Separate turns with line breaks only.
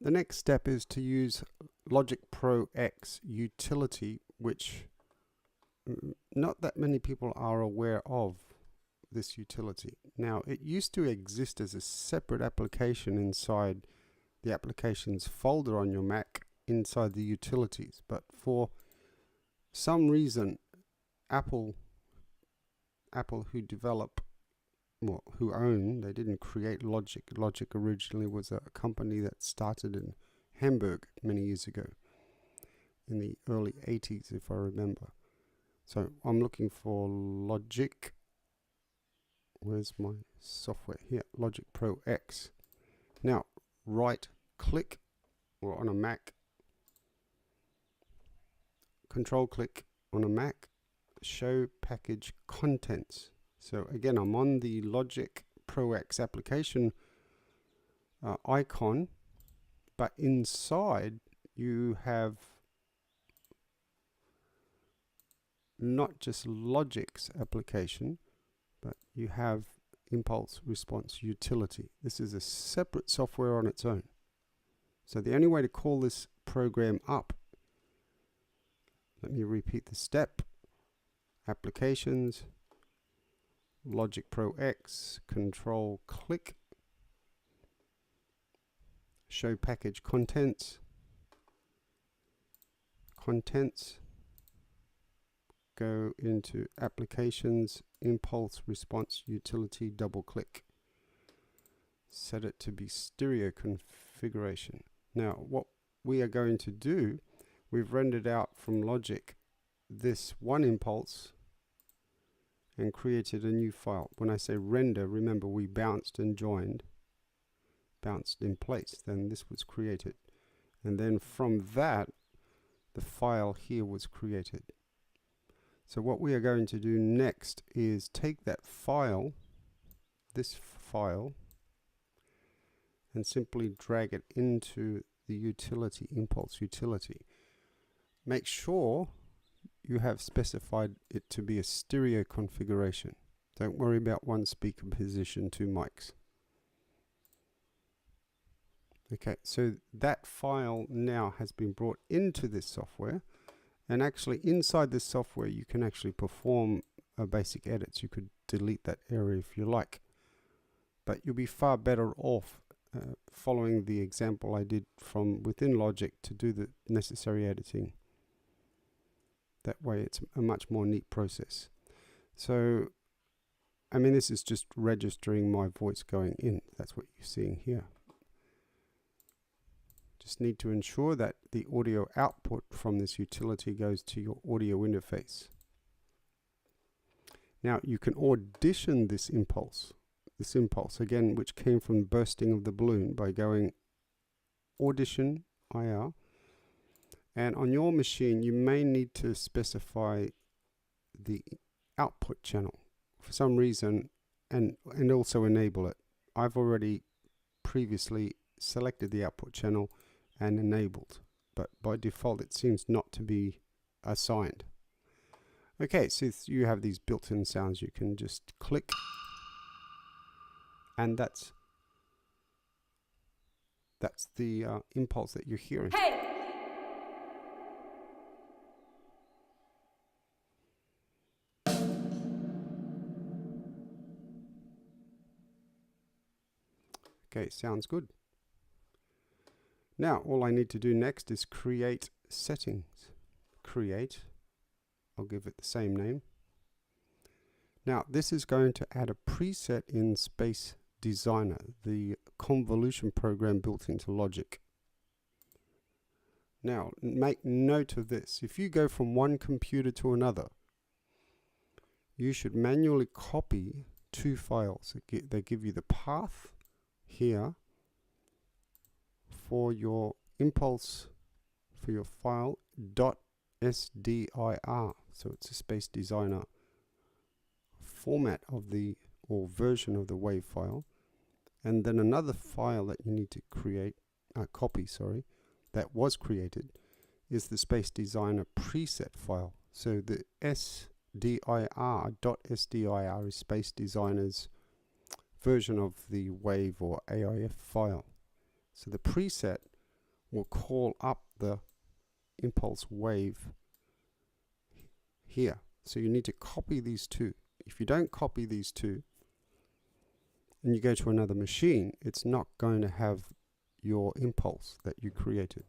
The next step is to use Logic Pro X utility, which not that many people are aware of this utility. Now, it used to exist as a separate application inside the applications folder on your Mac inside the utilities, but for some reason Apple who develop, well, who own, they didn't create Logic. Logic originally was a company that started in Hamburg many years ago in the early 80s, if I remember. So I'm looking for Logic. Where's my software? Here, Logic Pro X. Now, right click, or on a Mac, control click on a Mac, show package contents. So again, I'm on the Logic Pro X application icon, but inside you have not just Logic's application, but you have impulse response utility. This is a separate software on its own. So the only way to call this program up, let me repeat the step: applications, Logic Pro X, control click, show package contents, go into applications, impulse response utility, double click, set it to be stereo configuration. Now what we are going to do, we've rendered out from Logic this one impulse and created a new file. When I say render, remember we bounced and joined, bounced in place, then this was created, and then from that the file here was created. So what we are going to do next is take that file, this file, and simply drag it into the utility, impulse utility. Make sure you have specified it to be a stereo configuration. Don't worry about one speaker position, two mics. Okay, so that file now has been brought into this software, and actually inside this software you can actually perform basic edits. You could delete that area if you like, but you'll be far better off following the example I did from within Logic to do the necessary editing. That way it's a much more neat process. So I mean, this is just registering my voice going in. That's what you're seeing here. Just need to ensure that the audio output from this utility goes to your audio interface. Now you can audition this impulse again, which came from bursting of the balloon, by going audition IR, and on your machine you may need to specify the output channel for some reason, and also enable it. I've already previously selected the output channel and enabled, but by default it seems not to be assigned. Okay, so you have these built-in sounds. You can just click, and that's the impulse that you're hearing.
Hey!
Okay, sounds good. Now all I need to do next is create settings. Create, I'll give it the same name. Now this is going to add a preset in Space Designer, the convolution program built into Logic. Now make note of this: if you go from one computer to another, you should manually copy two files. They give you the path here for your impulse, for your file .sdir. So it's a Space Designer format of the, or version of the WAV file, and then another file that you need to create, copy, sorry, that was created, is the Space Designer preset file. So the .sdir is Space Designer's version of the WAV or AIF file. So the preset will call up the impulse wave here. So you need to copy these two. If you don't copy these two and you go to another machine, it's not going to have your impulse that you created.